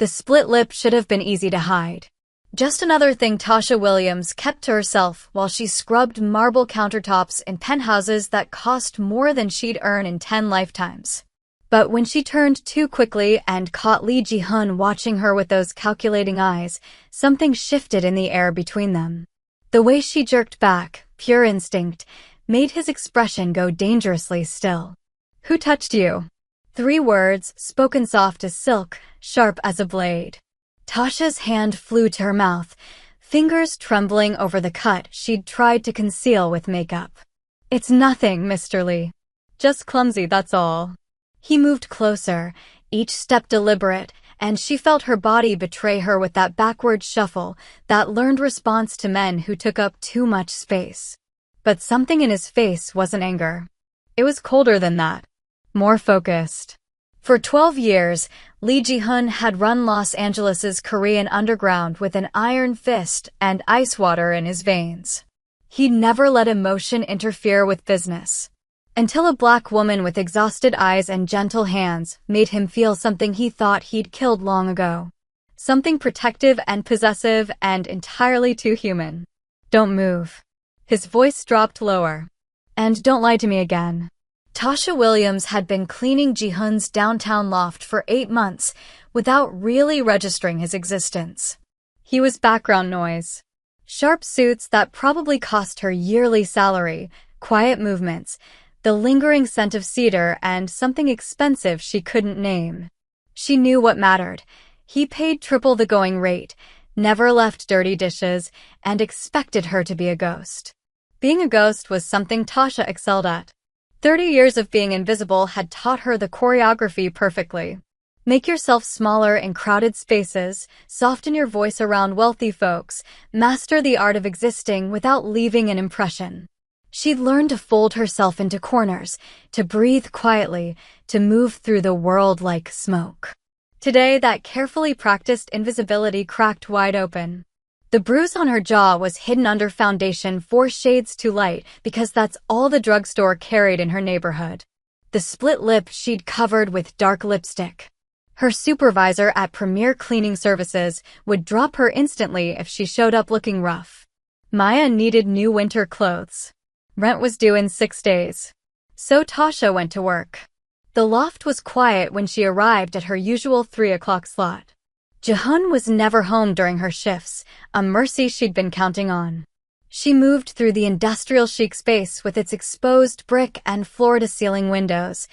The split lip should have been easy to hide. Just another thing Tasha Williams kept to herself while she scrubbed marble countertops in penthouses that cost more than she'd earn in 10 lifetimes. But when she turned too quickly and caught Lee Ji-hun watching her with those calculating eyes, something shifted in the air between them. The way she jerked back, pure instinct, made his expression go dangerously still. "Who touched you?" 3 words, spoken soft as silk, sharp as a blade. Tasha's hand flew to her mouth, fingers trembling over the cut she'd tried to conceal with makeup. "It's nothing, Mr. Lee. Just clumsy, that's all." He moved closer, each step deliberate, and she felt her body betray her with that backward shuffle, that learned response to men who took up too much space. But something in his face wasn't anger. It was colder than that. More focused. For 12 years, Lee Ji-hun had run Los Angeles' Korean underground with an iron fist and ice water in his veins. He'd never let emotion interfere with business. Until a black woman with exhausted eyes and gentle hands made him feel something he thought he'd killed long ago. Something protective and possessive and entirely too human. "Don't move." His voice dropped lower. "And don't lie to me again." Tasha Williams had been cleaning Ji-hun's downtown loft for 8 months without really registering his existence. He was background noise. Sharp suits that probably cost her yearly salary, quiet movements, the lingering scent of cedar, and something expensive she couldn't name. She knew what mattered. He paid triple the going rate, never left dirty dishes, and expected her to be a ghost. Being a ghost was something Tasha excelled at. 30 years of being invisible had taught her the choreography perfectly. Make yourself smaller in crowded spaces, soften your voice around wealthy folks, master the art of existing without leaving an impression. She'd learned to fold herself into corners, to breathe quietly, to move through the world like smoke. Today, that carefully practiced invisibility cracked wide open. The bruise on her jaw was hidden under foundation 4 shades too light because that's all the drugstore carried in her neighborhood. The split lip she'd covered with dark lipstick. Her supervisor at Premier Cleaning Services would drop her instantly if she showed up looking rough. Maya needed new winter clothes. Rent was due in 6 days. So Tasha went to work. The loft was quiet when she arrived at her usual 3 o'clock slot. Ji-hun was never home during her shifts, a mercy she'd been counting on. She moved through the industrial chic space with its exposed brick and floor-to-ceiling windows.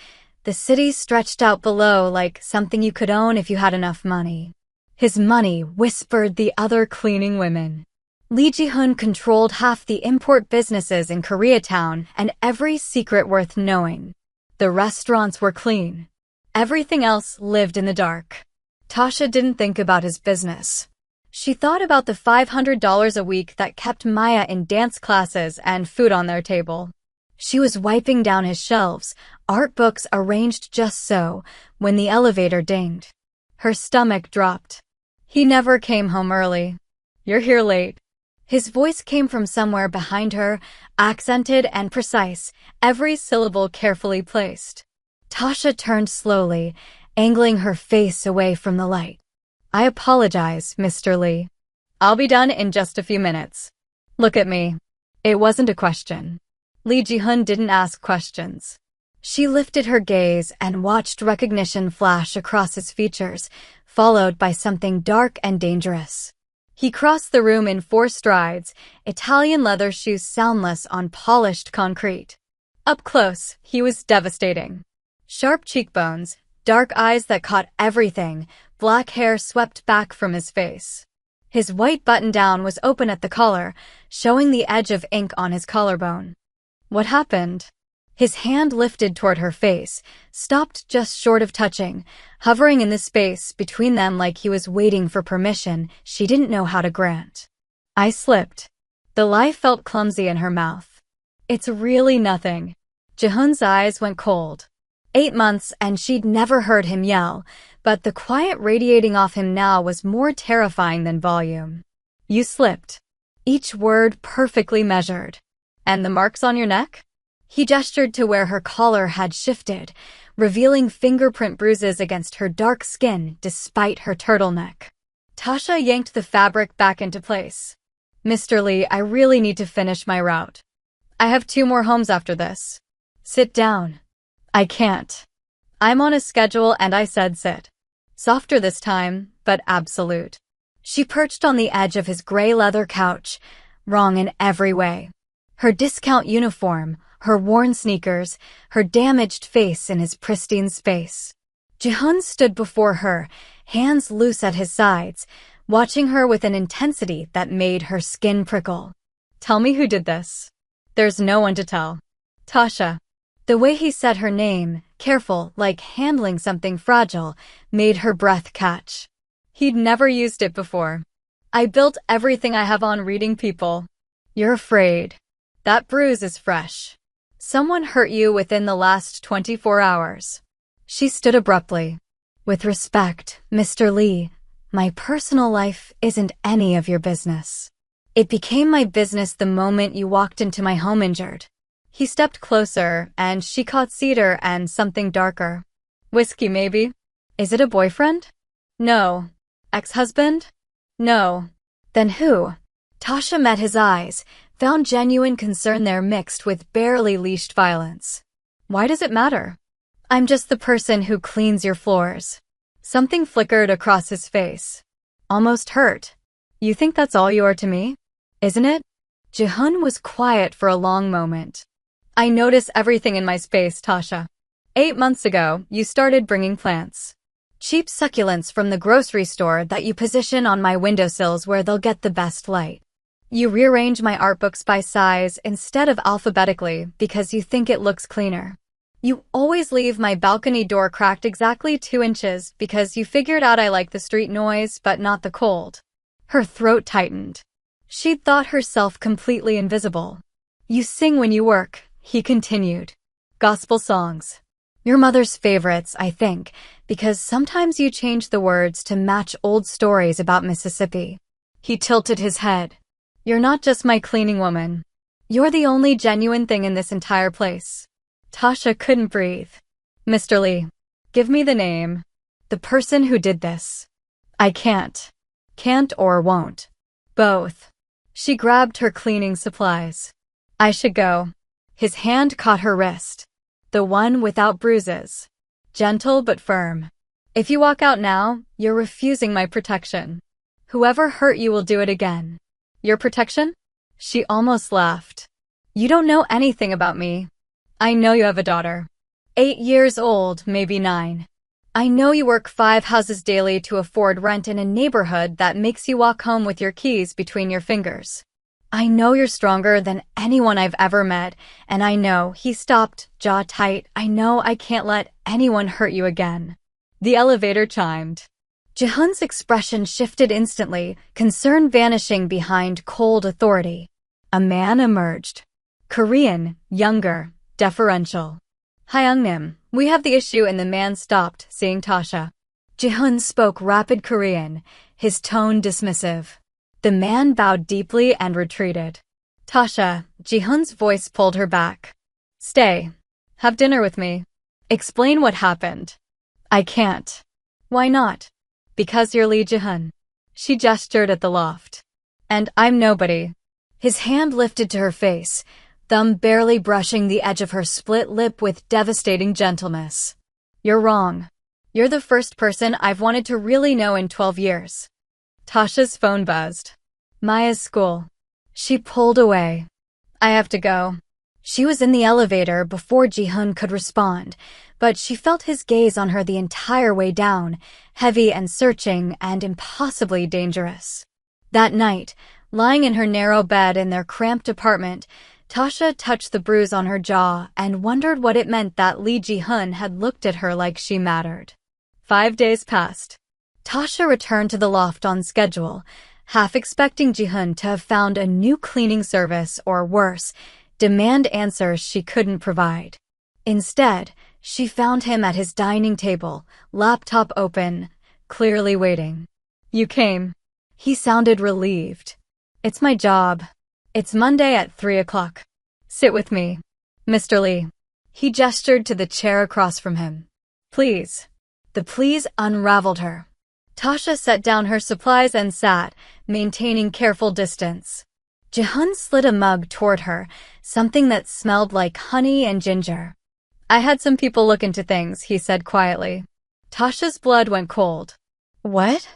The city stretched out below like something you could own if you had enough money. His money, whispered the other cleaning women. Lee Ji-hun controlled half the import businesses in Koreatown and every secret worth knowing. The restaurants were clean. Everything else lived in the dark. Tasha didn't think about his business. She thought about the $500 a week that kept Maya in dance classes and food on their table. She was wiping down his shelves, art books arranged just so, when the elevator dinged. Her stomach dropped. He never came home early. "You're here late." His voice came from somewhere behind her, accented and precise, every syllable carefully placed. Tasha turned slowly, angling her face away from the light. "I apologize, Mr. Lee. I'll be done in just a few minutes. Look at me." It wasn't a question. Lee Ji-hun didn't ask questions. She lifted her gaze and watched recognition flash across his features, followed by something dark and dangerous. He crossed the room in 4 strides, Italian leather shoes soundless on polished concrete. Up close, he was devastating. Sharp cheekbones, dark eyes that caught everything, black hair swept back from his face. His white button-down was open at the collar, showing the edge of ink on his collarbone. What happened? His hand lifted toward her face, stopped just short of touching, hovering in the space between them like he was waiting for permission she didn't know how to grant. "I slipped." The lie felt clumsy in her mouth. "It's really nothing." Ji-hun's eyes went cold. 8 months and she'd never heard him yell, but the quiet radiating off him now was more terrifying than volume. "You slipped." Each word perfectly measured. "And the marks on your neck?" He gestured to where her collar had shifted, revealing fingerprint bruises against her dark skin despite her turtleneck. Tasha yanked the fabric back into place. Mr. Lee, I really need to finish my route. I have 2 more homes after this. Sit down. I can't. I'm on a schedule and I said sit. Softer this time, but absolute. She perched on the edge of his gray leather couch, wrong in every way. Her discount uniform, her worn sneakers, her damaged face in his pristine space. Ji-hun stood before her, hands loose at his sides, watching her with an intensity that made her skin prickle. Tell me who did this. There's no one to tell. Tasha. The way he said her name, careful, like handling something fragile, made her breath catch. He'd never used it before. I built everything I have on reading people. You're afraid. That bruise is fresh. Someone hurt you within the last 24 hours. She stood abruptly. With respect, Mr. Lee, my personal life isn't any of your business. It became my business the moment you walked into my home injured. He stepped closer, and she caught cedar and something darker. Whiskey, maybe? Is it a boyfriend? No. Ex-husband? No. Then who? Tasha met his eyes, found genuine concern there mixed with barely leashed violence. Why does it matter? I'm just the person who cleans your floors. Something flickered across his face. Almost hurt. You think that's all you are to me? Isn't it? Ji-hun was quiet for a long moment. I notice everything in my space, Tasha. 8 months ago, you started bringing plants. Cheap succulents from the grocery store that you position on my windowsills where they'll get the best light. You rearrange my art books by size instead of alphabetically because you think it looks cleaner. You always leave my balcony door cracked exactly 2 inches because you figured out I like the street noise but not the cold. Her throat tightened. She'd thought herself completely invisible. You sing when you work, he continued. Gospel songs. Your mother's favorites, I think, because sometimes you change the words to match old stories about Mississippi. He tilted his head. You're not just my cleaning woman. You're the only genuine thing in this entire place. Tasha couldn't breathe. Mr. Lee, give me the name. The person who did this. I can't. Can't or won't. Both. She grabbed her cleaning supplies. I should go. His hand caught her wrist. The one without bruises. Gentle but firm. If you walk out now, you're refusing my protection. Whoever hurt you will do it again. Your protection? She almost laughed. You don't know anything about me. I know you have a daughter. 8 years old, maybe 9. I know you work 5 houses daily to afford rent in a neighborhood that makes you walk home with your keys between your fingers. I know you're stronger than anyone I've ever met, and I know, he stopped, jaw tight, I know I can't let anyone hurt you again. The elevator chimed. Ji-hun's expression shifted instantly, concern vanishing behind cold authority. A man emerged. Korean, younger, deferential. Hyungnim, we have the issue, and the man stopped, seeing Tasha. Ji-hun spoke rapid Korean, his tone dismissive. The man bowed deeply and retreated. Tasha, Ji-hun's voice pulled her back. Stay. Have dinner with me. Explain what happened. I can't. Why not? Because you're Lee Ji-hun. She gestured at the loft. And I'm nobody. His hand lifted to her face, thumb barely brushing the edge of her split lip with devastating gentleness. You're wrong. You're the first person I've wanted to really know in 12 years. Tasha's phone buzzed. Maya's school. She pulled away. I have to go. She was in the elevator before Ji-hun could respond, but she felt his gaze on her the entire way down, heavy and searching and impossibly dangerous. That night, lying in her narrow bed in their cramped apartment, Tasha touched the bruise on her jaw and wondered what it meant that Lee Ji-hun had looked at her like she mattered. 5 days passed. Tasha returned to the loft on schedule, half expecting Ji-hun to have found a new cleaning service or worse, demand answers she couldn't provide. Instead, she found him at his dining table, laptop open, clearly waiting. You came. He sounded relieved. It's my job. It's Monday at 3 o'clock. Sit with me. Mr. Lee. He gestured to the chair across from him. Please. The please unraveled her. Tasha set down her supplies and sat, maintaining careful distance. Jihun slid a mug toward her, something that smelled like honey and ginger. I had some people look into things, he said quietly. Tasha's blood went cold. What?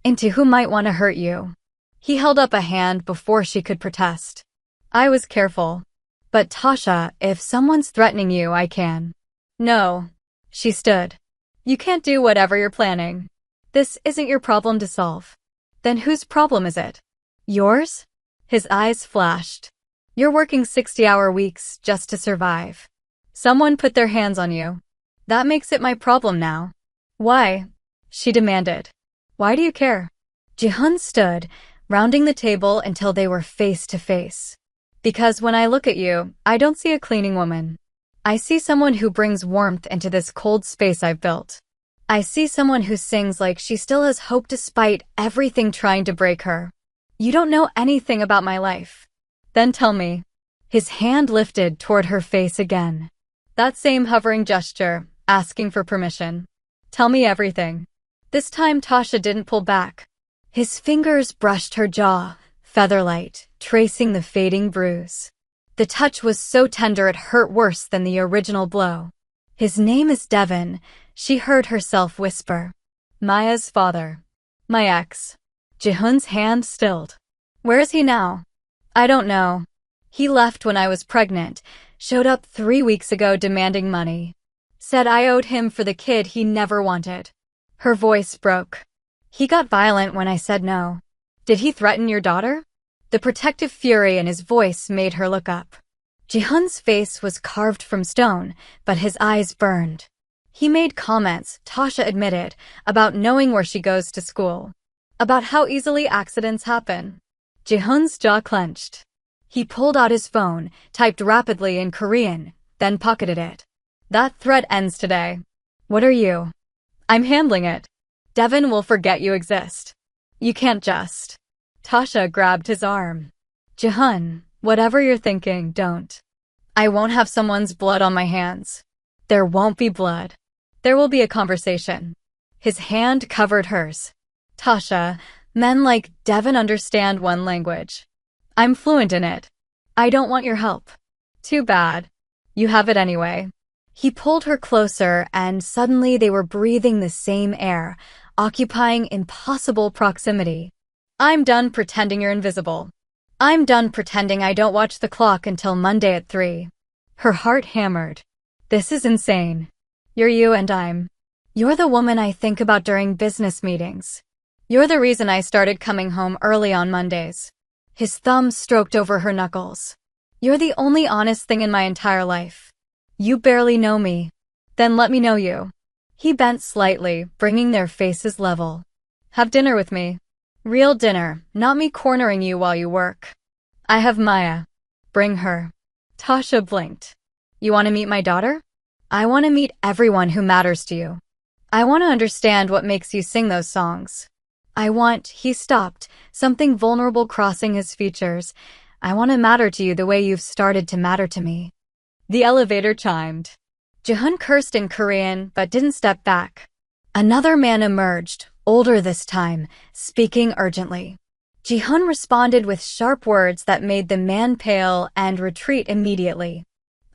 Into who might want to hurt you? He held up a hand before she could protest. I was careful. But Tasha, if someone's threatening you, I can. No. She stood. You can't do whatever you're planning. This isn't your problem to solve. Then whose problem is it? Yours? His eyes flashed. You're working 60-hour weeks just to survive. Someone put their hands on you. That makes it my problem now. Why? She demanded. Why do you care? Jihun stood, rounding the table until they were face to face. Because when I look at you, I don't see a cleaning woman. I see someone who brings warmth into this cold space I've built. I see someone who sings like she still has hope despite everything trying to break her. You don't know anything about my life. Then tell me. His hand lifted toward her face again. That same hovering gesture, asking for permission. Tell me everything. This time Tasha didn't pull back. His fingers brushed her jaw, featherlight, tracing the fading bruise. The touch was so tender it hurt worse than the original blow. His name is Devin, she heard herself whisper. Maya's father. My ex. Jihun's hand stilled. Where is he now? I don't know. He left when I was pregnant, showed up 3 weeks ago demanding money. Said I owed him for the kid he never wanted. Her voice broke. He got violent when I said no. Did he threaten your daughter? The protective fury in his voice made her look up. Jihun's face was carved from stone, but his eyes burned. He made comments, Tasha admitted, about knowing where she goes to school. About how easily accidents happen. Jihun's jaw clenched. He pulled out his phone, typed rapidly in Korean, then pocketed it. That threat ends today. What are you? I'm handling it. Devin will forget you exist. You can't just. Tasha grabbed his arm. Jihun, whatever you're thinking, don't. I won't have someone's blood on my hands. There won't be blood. There will be a conversation. His hand covered hers. Tasha, men like Devin understand one language. I'm fluent in it. I don't want your help. Too bad. You have it anyway. He pulled her closer and suddenly they were breathing the same air, occupying impossible proximity. I'm done pretending you're invisible. I'm done pretending I don't watch the clock until Monday at 3. Her heart hammered. This is insane. You're you and you're the woman I think about during business meetings. You're the reason I started coming home early on Mondays. His thumb stroked over her knuckles. You're the only honest thing in my entire life. You barely know me. Then let me know you. He bent slightly, bringing their faces level. Have dinner with me. Real dinner, not me cornering you while you work. I have Maya. Bring her. Tasha blinked. You want to meet my daughter? I want to meet everyone who matters to you. I want to understand what makes you sing those songs. He stopped, something vulnerable crossing his features. I want to matter to you the way you've started to matter to me. The elevator chimed. Jihun cursed in Korean, but didn't step back. Another man emerged, older this time, speaking urgently. Jihun responded with sharp words that made the man pale and retreat immediately.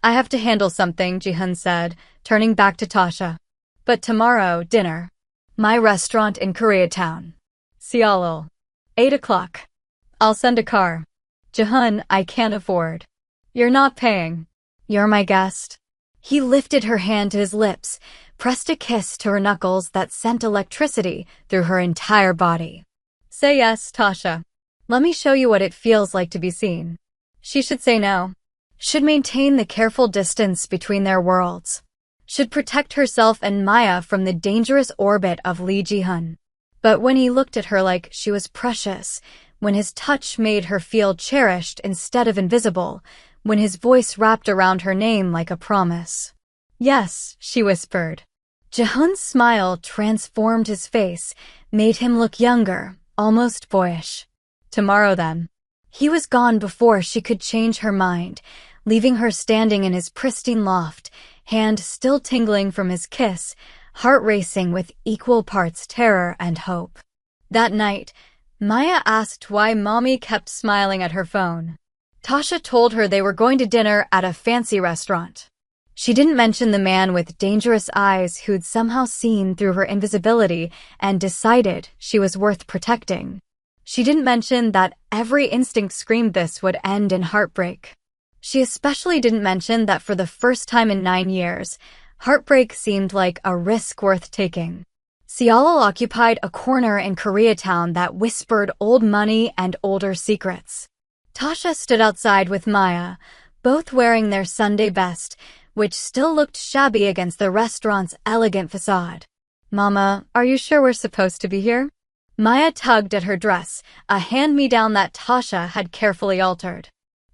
I have to handle something, Jihun said, turning back to Tasha. But tomorrow, dinner. My restaurant in Koreatown. Seoul. 8 o'clock. I'll send a car. Jihun, I can't afford. You're not paying. You're my guest. He lifted her hand to his lips, pressed a kiss to her knuckles that sent electricity through her entire body. Say yes, Tasha. Let me show you what it feels like to be seen. She should say no. Should maintain the careful distance between their worlds. Should protect herself and Maya from the dangerous orbit of Lee Ji-hun. But when he looked at her like she was precious, when his touch made her feel cherished instead of invisible, when his voice wrapped around her name like a promise. Yes, she whispered. Jihun's smile transformed his face, made him look younger, almost boyish. Tomorrow then. He was gone before she could change her mind, leaving her standing in his pristine loft, hand still tingling from his kiss, heart racing with equal parts terror and hope. That night, Maya asked why Mommy kept smiling at her phone. Tasha told her they were going to dinner at a fancy restaurant. She didn't mention the man with dangerous eyes who'd somehow seen through her invisibility and decided she was worth protecting. She didn't mention that every instinct screamed this would end in heartbreak. She especially didn't mention that for the first time in 9 years, heartbreak seemed like a risk worth taking. Seoul occupied a corner in Koreatown that whispered old money and older secrets. Tasha stood outside with Maya, both wearing their Sunday best, which still looked shabby against the restaurant's elegant facade. "Mama, are you sure we're supposed to be here?" Maya tugged at her dress, a hand-me-down that Tasha had carefully altered.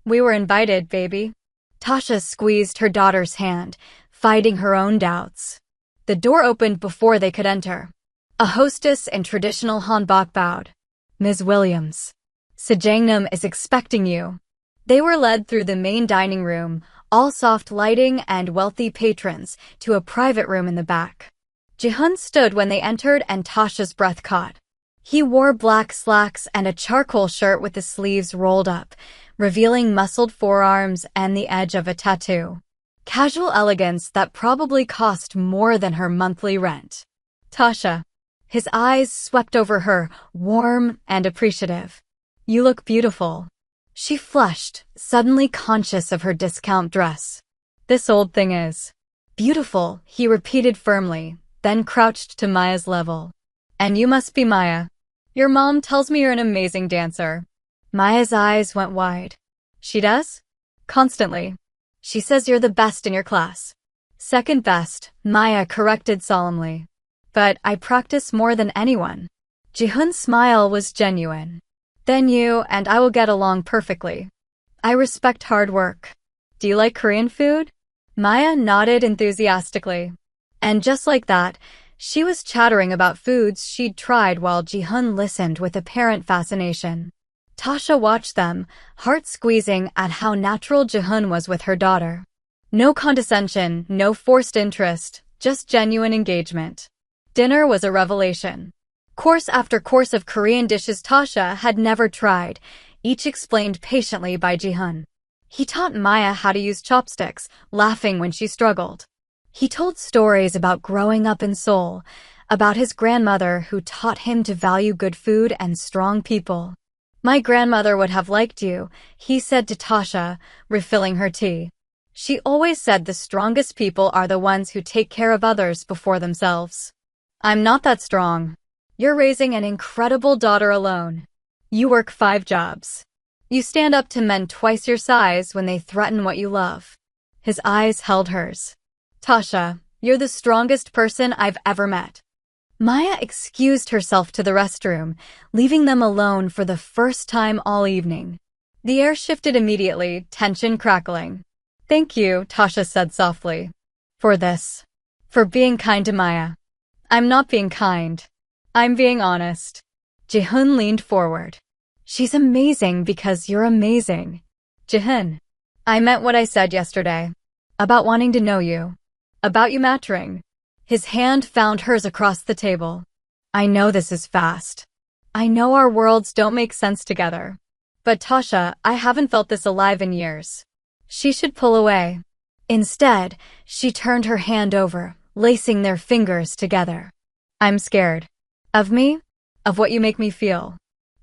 "We were invited, baby." Tasha squeezed her daughter's hand, fighting her own doubts. The door opened before they could enter. A hostess in traditional hanbok bowed. "Ms. Williams, Sejangnam is expecting you." They were led through the main dining room, all soft lighting and wealthy patrons, to a private room in the back. Jihyun stood when they entered and Tasha's breath caught. He wore black slacks and a charcoal shirt with the sleeves rolled up, revealing muscled forearms and the edge of a tattoo. Casual elegance that probably cost more than her monthly rent. "Tasha." His eyes swept over her, warm and appreciative. "You look beautiful." She flushed, suddenly conscious of her discount dress. "This old thing is beautiful," he repeated firmly, then crouched to Maya's level. "And you must be Maya. Your mom tells me you're an amazing dancer." Maya's eyes went wide. "She does?" "Constantly. She says you're the best in your class." "Second best," Maya corrected solemnly. "But I practice more than anyone." Jihyun's smile was genuine. "Then you and I will get along perfectly. I respect hard work. Do you like Korean food?" Maya nodded enthusiastically. And just like that, she was chattering about foods she'd tried while Jihyun listened with apparent fascination. Tasha watched them, heart squeezing at how natural Jihyun was with her daughter. No condescension, no forced interest, just genuine engagement. Dinner was a revelation. Course after course of Korean dishes Tasha had never tried, each explained patiently by Jihyun. He taught Maya how to use chopsticks, laughing when she struggled. He told stories about growing up in Seoul, about his grandmother who taught him to value good food and strong people. "My grandmother would have liked you," he said to Tasha, refilling her tea. "She always said the strongest people are the ones who take care of others before themselves." "I'm not that strong. You're raising an incredible daughter alone. You work 5 jobs. You stand up to men twice your size when they threaten what you love." His eyes held hers. "Tasha, you're the strongest person I've ever met." Maya excused herself to the restroom, leaving them alone for the first time all evening. The air shifted immediately, tension crackling. "Thank you," Tasha said softly. "For this. For being kind to Maya." "I'm not being kind. I'm being honest." Jihyun leaned forward. "She's amazing because you're amazing." "Jihyun, I meant what I said yesterday. About wanting to know you. About you mattering." His hand found hers across the table. "I know this is fast. I know our worlds don't make sense together. But Tasha, I haven't felt this alive in years." She should pull away. Instead, she turned her hand over, lacing their fingers together. "I'm scared. Of me? Of what you make me feel.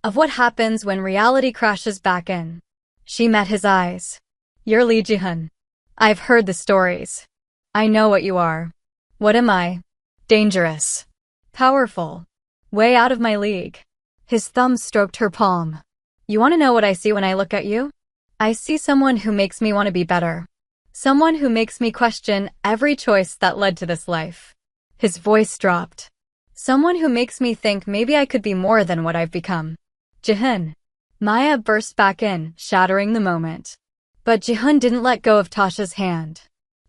Of what happens when reality crashes back in." She met his eyes. "You're Lee Jihyun. I've heard the stories. I know what you are." "What am I?" "Dangerous. Powerful. Way out of my league." His thumb stroked her palm. "You want to know what I see when I look at you? I see someone who makes me want to be better. Someone who makes me question every choice that led to this life." His voice dropped. "Someone who makes me think maybe I could be more than what I've become." "Jihyun." Maya burst back in, shattering the moment. But Jihyun didn't let go of Tasha's hand.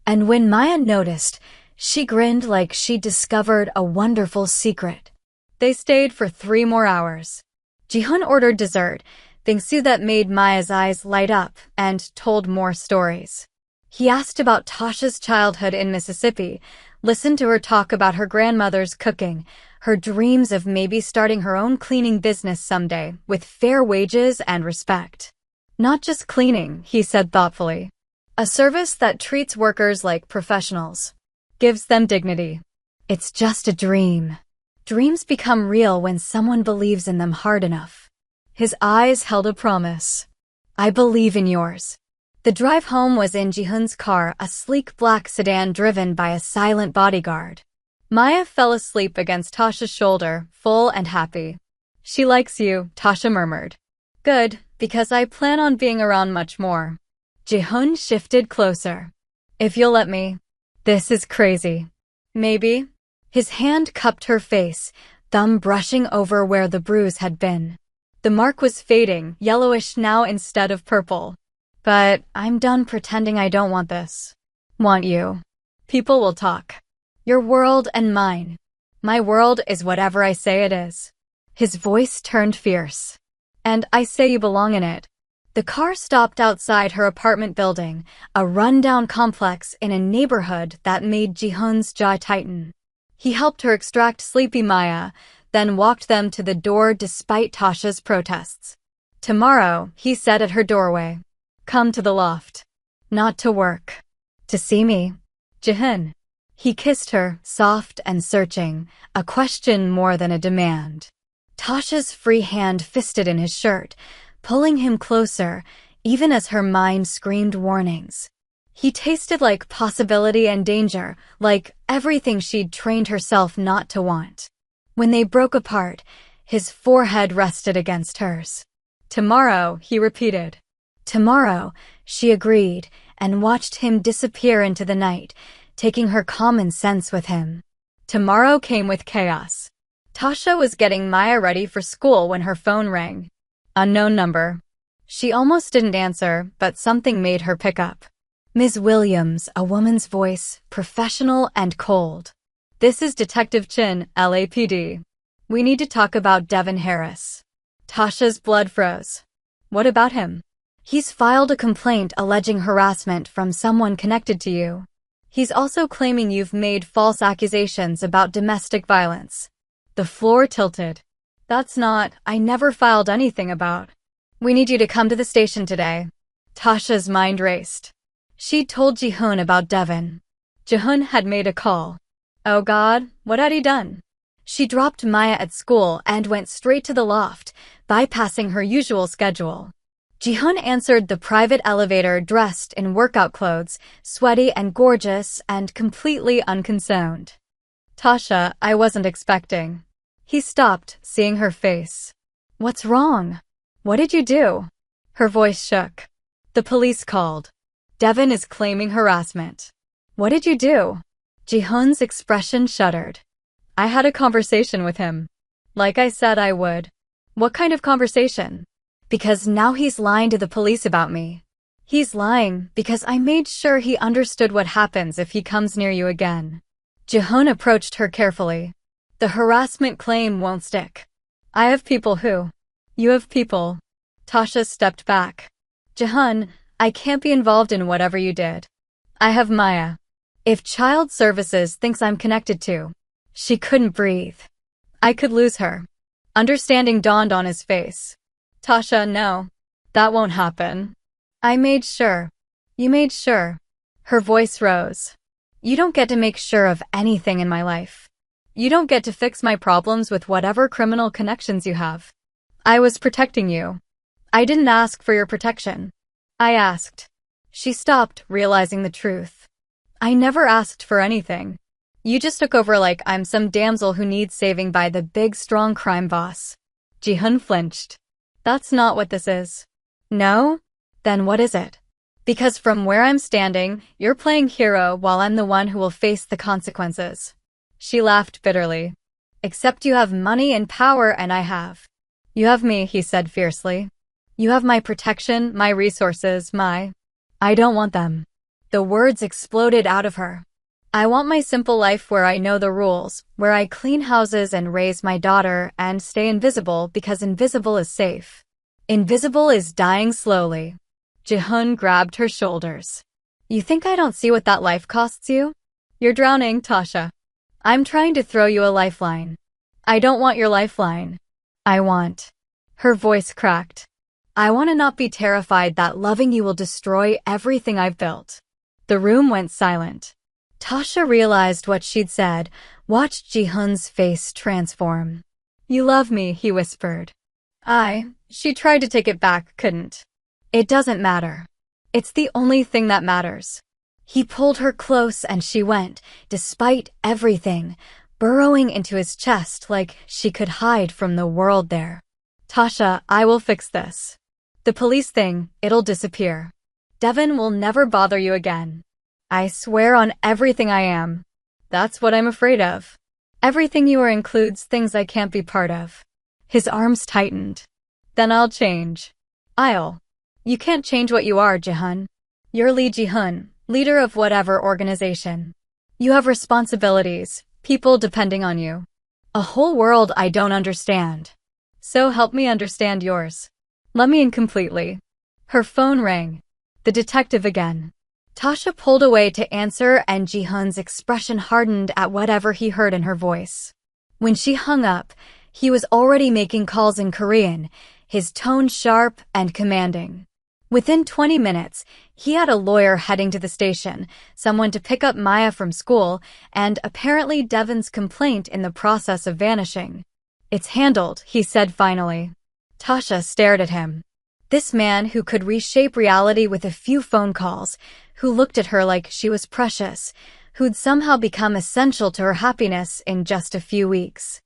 And when Maya noticed, she grinned like she'd discovered a wonderful secret. They stayed for 3 more hours. Jihyun ordered dessert, bingsu that made Maya's eyes light up, and told more stories. He asked about Tasha's childhood in Mississippi, Listen to her talk about her grandmother's cooking, her dreams of maybe starting her own cleaning business someday, with fair wages and respect. Not just cleaning, he said thoughtfully. A service that treats workers like professionals. Gives them dignity. It's just a dream. Dreams become real when someone believes in them hard enough. His eyes held a promise. I believe in yours. The drive home was in Ji-hoon's car, a sleek black sedan driven by a silent bodyguard. Maya fell asleep against Tasha's shoulder, full and happy. She likes you, Tasha murmured. Good, because I plan on being around much more. Ji-hoon shifted closer. If you'll let me. This is crazy. Maybe. His hand cupped her face, thumb brushing over where the bruise had been. The mark was fading, yellowish now instead of purple. But I'm done pretending I don't want this. Want you. People will talk. Your world and mine. My world is whatever I say it is. His voice turned fierce. And I say you belong in it. The car stopped outside her apartment building, a rundown complex in a neighborhood that made Ji-hoon's jaw tighten. He helped her extract sleepy Maya, then walked them to the door despite Tasha's protests. Tomorrow, he said at her doorway. Come to the loft. Not to work. To see me. Ji-hoon. He kissed her, soft and searching, a question more than a demand. Tasha's free hand fisted in his shirt, pulling him closer, even as her mind screamed warnings. He tasted like possibility and danger, like everything she'd trained herself not to want. When they broke apart, his forehead rested against hers. Tomorrow, he repeated. Tomorrow, she agreed, and watched him disappear into the night, taking her common sense with him. Tomorrow came with chaos. Tasha was getting Maya ready for school when her phone rang. Unknown number. She almost didn't answer, but something made her pick up. Ms. Williams, a woman's voice, professional and cold. This is Detective Chin, LAPD. We need to talk about Devin Harris. Tasha's blood froze. What about him? He's filed a complaint alleging harassment from someone connected to you. He's also claiming you've made false accusations about domestic violence. The floor tilted. That's not, I never filed anything about. We need you to come to the station today. Tasha's mind raced. She'd told Ji-hoon about Devin. Ji-hoon had made a call. Oh God, what had he done? She dropped Maya at school and went straight to the loft, bypassing her usual schedule. Ji-hoon answered the private elevator dressed in workout clothes, sweaty and gorgeous and completely unconcerned. Tasha, I wasn't expecting. He stopped, seeing her face. What's wrong? What did you do? Her voice shook. The police called. Devin is claiming harassment. What did you do? Ji-hoon's expression shuddered. I had a conversation with him. Like I said I would. What kind of conversation? Because now he's lying to the police about me. He's lying because I made sure he understood what happens if he comes near you again. Ji-hoon approached her carefully. The harassment claim won't stick. I have people who. You have people. Tasha stepped back. Ji-hoon, I can't be involved in whatever you did. I have Maya. If Child Services thinks I'm connected to. She couldn't breathe. I could lose her. Understanding dawned on his face. Tasha, no. That won't happen. I made sure. You made sure. Her voice rose. You don't get to make sure of anything in my life. You don't get to fix my problems with whatever criminal connections you have. I was protecting you. I didn't ask for your protection. I asked. She stopped, realizing the truth. I never asked for anything. You just took over like I'm some damsel who needs saving by the big strong crime boss. Ji-hoon flinched. That's not what this is. No? Then what is it? Because from where I'm standing, you're playing hero while I'm the one who will face the consequences. She laughed bitterly. Except you have money and power and I have. You have me, he said fiercely. You have my protection, my resources, my... I don't want them. The words exploded out of her. I want my simple life where I know the rules, where I clean houses and raise my daughter and stay invisible because invisible is safe. Invisible is dying slowly. Ji-hoon grabbed her shoulders. You think I don't see what that life costs you? You're drowning, Tasha. I'm trying to throw you a lifeline. I don't want your lifeline. I want. Her voice cracked. I want to not be terrified that loving you will destroy everything I've built. The room went silent. Tasha realized what she'd said, watched Ji-hun's face transform. You love me, he whispered. She tried to take it back, couldn't. It doesn't matter. It's the only thing that matters. He pulled her close and she went, despite everything, burrowing into his chest like she could hide from the world there. Tasha, I will fix this. The police thing, it'll disappear. Devin will never bother you again. I swear on everything I am. That's what I'm afraid of. Everything you are includes things I can't be part of. His arms tightened. Then I'll change. You can't change what you are, Ji-hun. You're Lee Ji-hun, leader of whatever organization. You have responsibilities, people depending on you. A whole world I don't understand. So help me understand yours. Let me in completely. Her phone rang. The detective again. Tasha pulled away to answer and Ji-hun's expression hardened at whatever he heard in her voice. When she hung up, he was already making calls in Korean, his tone sharp and commanding. Within 20 minutes, he had a lawyer heading to the station, someone to pick up Maya from school, and apparently Devin's complaint in the process of vanishing. It's handled, he said finally. Tasha stared at him. This man who could reshape reality with a few phone calls, who looked at her like she was precious, who'd somehow become essential to her happiness in just a few weeks.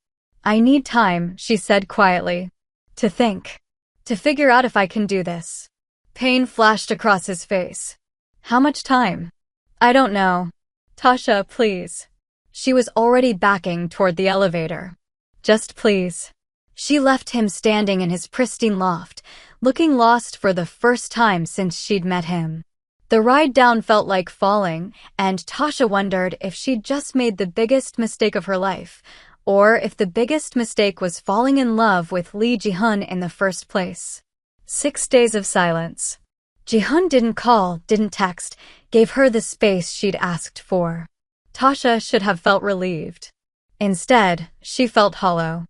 I need time, she said quietly. To think. To figure out if I can do this. Pain flashed across his face. How much time? I don't know. Tasha, please. She was already backing toward the elevator. Just please. She left him standing in his pristine loft, looking lost for the first time since she'd met him. The ride down felt like falling, and Tasha wondered if she'd just made the biggest mistake of her life, or if the biggest mistake was falling in love with Lee Ji-hun in the first place. 6 days of silence. Ji-hun didn't call, didn't text, gave her the space she'd asked for. Tasha should have felt relieved. Instead, she felt hollow.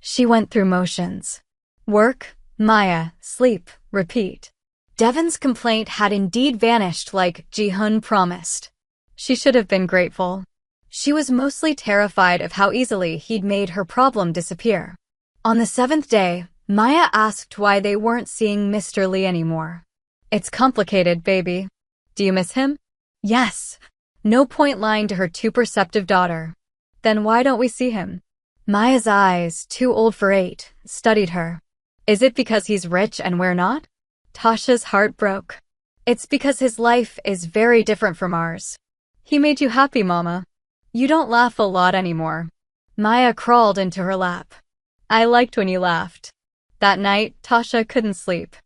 She went through motions. Work, Maya, sleep, repeat. Devin's complaint had indeed vanished like Ji-hun promised. She should have been grateful. She was mostly terrified of how easily he'd made her problem disappear. On the 7th day, Maya asked why they weren't seeing Mr. Lee anymore. It's complicated, baby. Do you miss him? Yes. No point lying to her too perceptive daughter. Then why don't we see him? Maya's eyes, too old for 8, studied her. Is it because he's rich and we're not? Tasha's heart broke. It's because his life is very different from ours. He made you happy, Mama. You don't laugh a lot anymore. Maya crawled into her lap. I liked when you laughed. That night, Tasha couldn't sleep.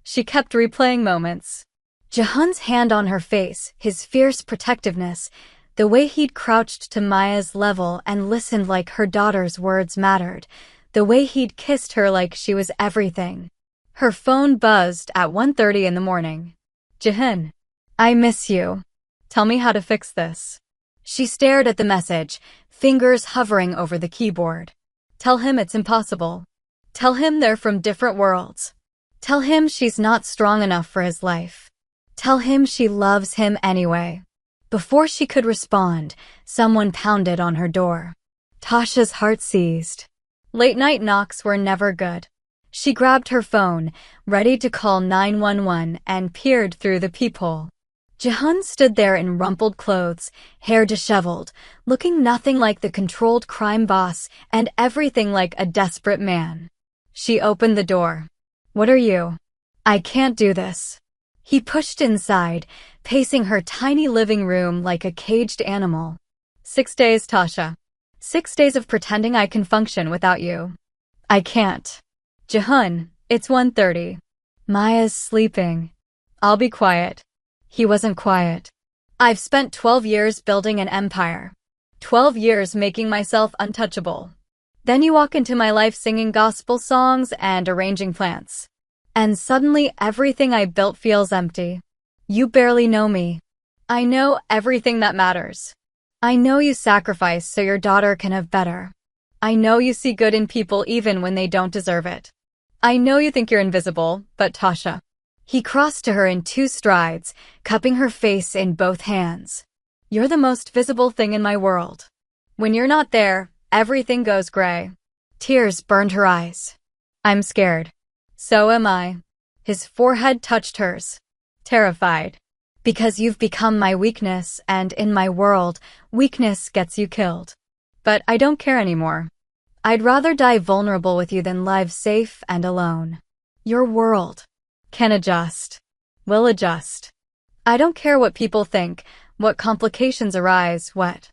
She kept replaying moments. Ji-hun's hand on her face, his fierce protectiveness, the way he'd crouched to Maya's level and listened like her daughter's words mattered, the way he'd kissed her like she was everything. Her phone buzzed at 1:30 in the morning. Ji-hun, I miss you. Tell me how to fix this. She stared at the message, fingers hovering over the keyboard. Tell him it's impossible. Tell him they're from different worlds. Tell him she's not strong enough for his life. Tell him she loves him anyway. Before she could respond, someone pounded on her door. Tasha's heart seized. Late-night knocks were never good. She grabbed her phone, ready to call 911, and peered through the peephole. Ji-hun stood there in rumpled clothes, hair disheveled, looking nothing like the controlled crime boss and everything like a desperate man. She opened the door. What are you? I can't do this. He pushed inside, pacing her tiny living room like a caged animal. 6 days, Tasha. 6 days of pretending I can function without you. I can't. Ji-hun, it's 1:30. Maya's sleeping. I'll be quiet. He wasn't quiet. I've spent 12 years building an empire. 12 years making myself untouchable. Then you walk into my life singing gospel songs and arranging plants. And suddenly everything I built feels empty. You barely know me. I know everything that matters. I know you sacrifice so your daughter can have better. I know you see good in people even when they don't deserve it. I know you think you're invisible, but Tasha. He crossed to her in 2 strides, cupping her face in both hands. You're the most visible thing in my world. When you're not there, everything goes gray. Tears burned her eyes. I'm scared. So am I. His forehead touched hers. Terrified. Because you've become my weakness, and in my world, weakness gets you killed. But I don't care anymore. I'd rather die vulnerable with you than live safe and alone. Your world can adjust. Will adjust. I don't care what people think, what complications arise, what.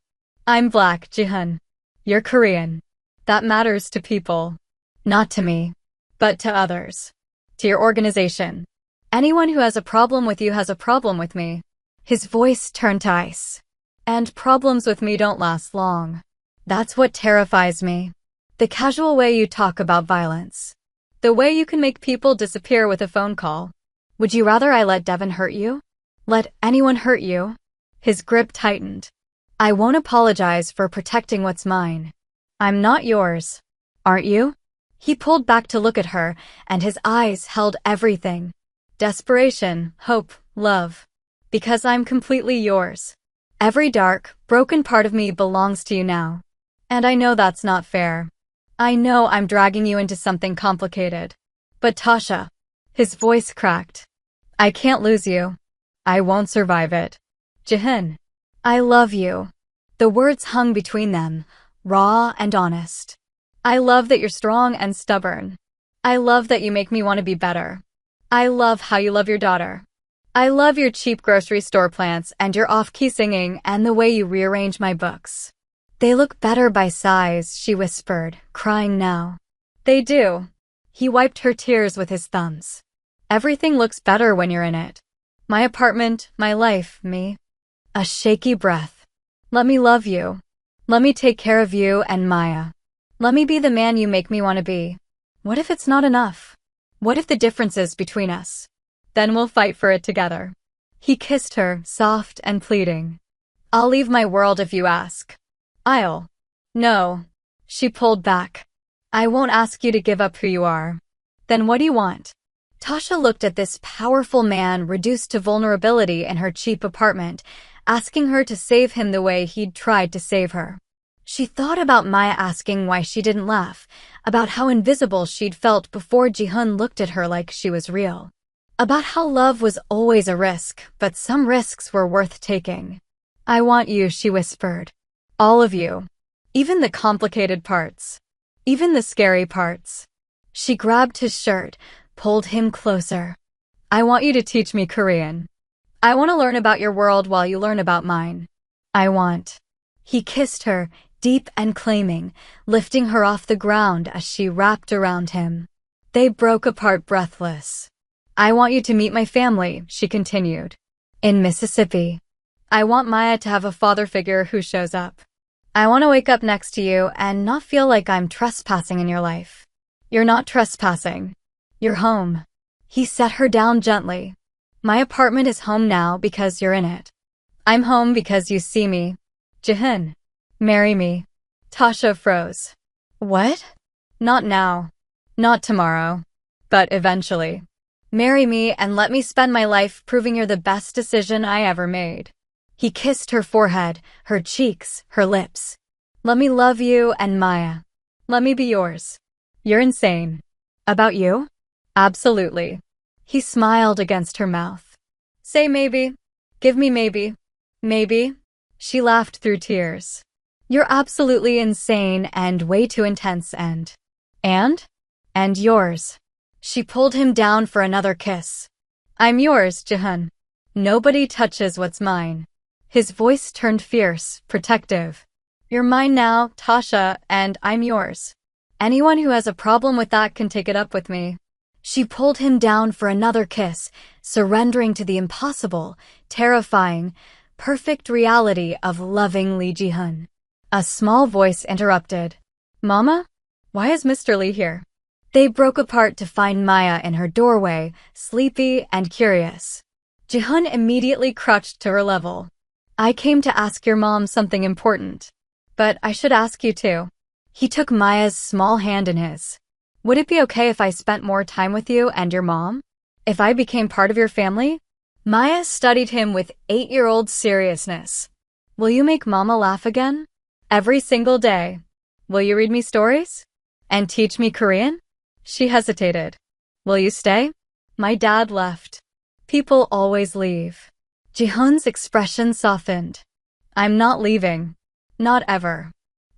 I'm Black, Jihyun. You're Korean. That matters to people. Not to me. But to others. To your organization. Anyone who has a problem with you has a problem with me. His voice turned to ice. And problems with me don't last long. That's what terrifies me. The casual way you talk about violence. The way you can make people disappear with a phone call. Would you rather I let Devin hurt you? Let anyone hurt you? His grip tightened. I won't apologize for protecting what's mine. I'm not yours. Aren't you? He pulled back to look at her, and his eyes held everything. Desperation, hope, love. Because I'm completely yours. Every dark, broken part of me belongs to you now. And I know that's not fair. I know I'm dragging you into something complicated. But Tasha. His voice cracked. I can't lose you. I won't survive it. Jihyun. I love you. The words hung between them, raw and honest. I love that you're strong and stubborn. I love that you make me want to be better. I love how you love your daughter. I love your cheap grocery store plants and your off-key singing and the way you rearrange my books. They look better by size, she whispered, crying now. They do. He wiped her tears with his thumbs. Everything looks better when you're in it. My apartment, my life, me. A shaky breath. Let me love you. Let me take care of you and Maya. Let me be the man you make me want to be. What if it's not enough? What if the difference is between us? Then we'll fight for it together. He kissed her, soft and pleading. I'll leave my world if you ask. I'll. No. She pulled back. I won't ask you to give up who you are. Then what do you want? Tasha looked at this powerful man reduced to vulnerability in her cheap apartment, asking her to save him the way he'd tried to save her. She thought about Maya asking why she didn't laugh, about how invisible she'd felt before Jihyun looked at her like she was real. About how love was always a risk, but some risks were worth taking. I want you, she whispered. All of you. Even the complicated parts. Even the scary parts. She grabbed his shirt, pulled him closer. I want you to teach me Korean. I want to learn about your world while you learn about mine. I want. He kissed her, deep and claiming, lifting her off the ground as she wrapped around him. They broke apart breathless. I want you to meet my family, she continued. In Mississippi. I want Maya to have a father figure who shows up. I want to wake up next to you and not feel like I'm trespassing in your life. You're not trespassing. You're home. He set her down gently. My apartment is home now because you're in it. I'm home because you see me. Jihyun. Marry me. Tasha froze. What? Not now. Not tomorrow. But eventually. Marry me and let me spend my life proving you're the best decision I ever made. He kissed her forehead, her cheeks, her lips. Let me love you and Maya. Let me be yours. You're insane. About you? Absolutely. He smiled against her mouth. Say maybe. Give me maybe. Maybe. She laughed through tears. You're absolutely insane and way too intense and yours. She pulled him down for another kiss. I'm yours, Jihyun. Nobody touches what's mine. His voice turned fierce, protective. You're mine now, Tasha, and I'm yours. Anyone who has a problem with that can take it up with me. She pulled him down for another kiss, surrendering to the impossible, terrifying, perfect reality of loving Lee Jihyun. A small voice interrupted. Mama? Why is Mr. Lee here? They broke apart to find Maya in her doorway, sleepy and curious. Jihyun immediately crouched to her level. I came to ask your mom something important. But I should ask you too. He took Maya's small hand in his. Would it be okay if I spent more time with you and your mom? If I became part of your family? Maya studied him with 8-year-old seriousness. Will you make Mama laugh again? Every single day. Will you read me stories? And teach me Korean? She hesitated. Will you stay? My dad left. People always leave. Jihoon's expression softened. I'm not leaving. Not ever.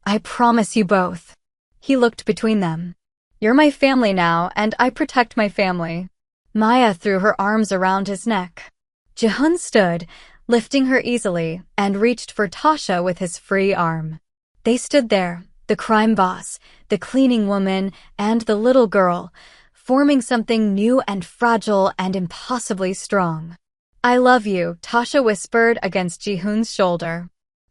I promise you both. He looked between them. You're my family now, and I protect my family. Maya threw her arms around his neck. Jihoon stood, lifting her easily, and reached for Tasha with his free arm. They stood there, the crime boss, the cleaning woman, and the little girl, forming something new and fragile and impossibly strong. I love you, Tasha whispered against Jihoon's shoulder.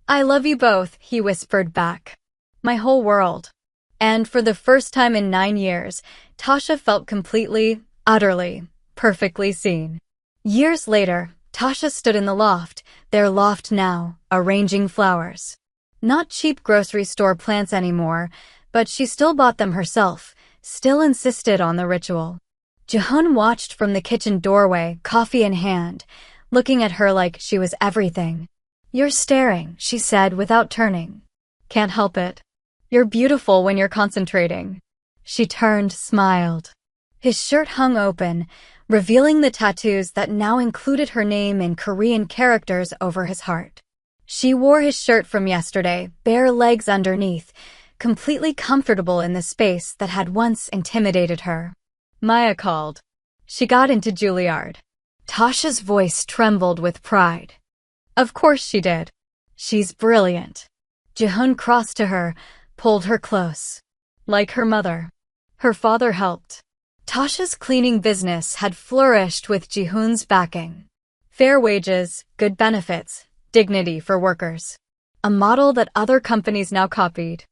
I love you both, he whispered back. My whole world. And for the first time in 9 years, Tasha felt completely, utterly, perfectly seen. Years later, Tasha stood in the loft, their loft now, arranging flowers. Not cheap grocery store plants anymore, but she still bought them herself, still insisted on the ritual. Jihoon watched from the kitchen doorway, coffee in hand, looking at her like she was everything. You're staring, she said without turning. Can't help it. You're beautiful when you're concentrating. She turned, smiled. His shirt hung open, revealing the tattoos that now included her name in Korean characters over his heart. She wore his shirt from yesterday, bare legs underneath, completely comfortable in the space that had once intimidated her. Maya called. She got into Juilliard. Tasha's voice trembled with pride. Of course she did. She's brilliant. Jihoon crossed to her, pulled her close. Like her mother. Her father helped. Tasha's cleaning business had flourished with Jihoon's backing. Fair wages, good benefits, dignity for workers. A model that other companies now copied.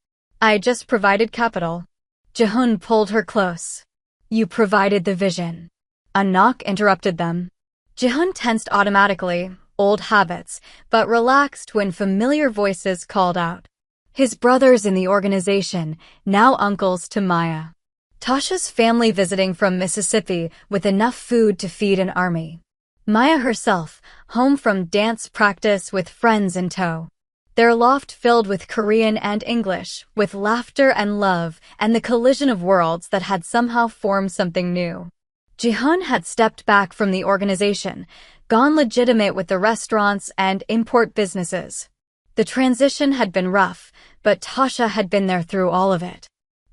I just provided capital. Jihoon pulled her close. You provided the vision. A knock interrupted them. Jihoon tensed automatically, old habits, but relaxed when familiar voices called out. His brothers in the organization, now uncles to Maya. Tasha's family visiting from Mississippi with enough food to feed an army. Maya herself, home from dance practice with friends in tow. Their loft filled with Korean and English, with laughter and love, and the collision of worlds that had somehow formed something new. Jihoon had stepped back from the organization, gone legitimate with the restaurants and import businesses. The transition had been rough, but Tasha had been there through all of it.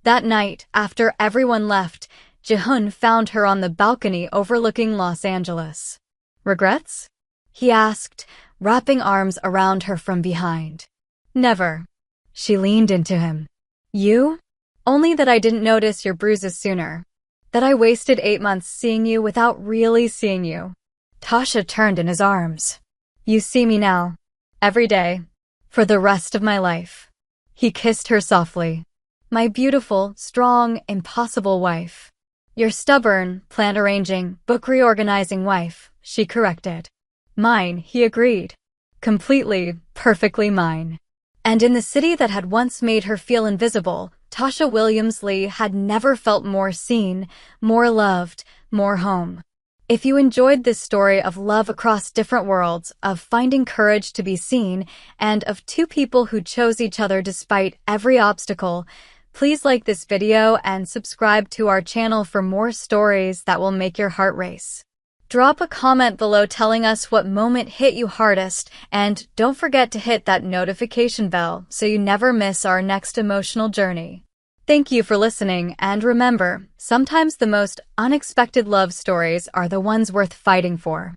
That night, after everyone left, Jihoon found her on the balcony overlooking Los Angeles. Regrets? He asked, wrapping arms around her from behind. Never. She leaned into him. You? Only that I didn't notice your bruises sooner. That I wasted 8 months seeing you without really seeing you. Tasha turned in his arms. You see me now. Every day. For the rest of my life. He kissed her softly. My beautiful, strong, impossible wife. Your stubborn, plan-arranging, book-reorganizing wife, she corrected. Mine, he agreed. Completely, perfectly mine. And in the city that had once made her feel invisible, Tasha Williams-Lee had never felt more seen, more loved, more home. If you enjoyed this story of love across different worlds, of finding courage to be seen, and of two people who chose each other despite every obstacle, please like this video and subscribe to our channel for more stories that will make your heart race. Drop a comment below telling us what moment hit you hardest, and don't forget to hit that notification bell so you never miss our next emotional journey. Thank you for listening, and remember, sometimes the most unexpected love stories are the ones worth fighting for.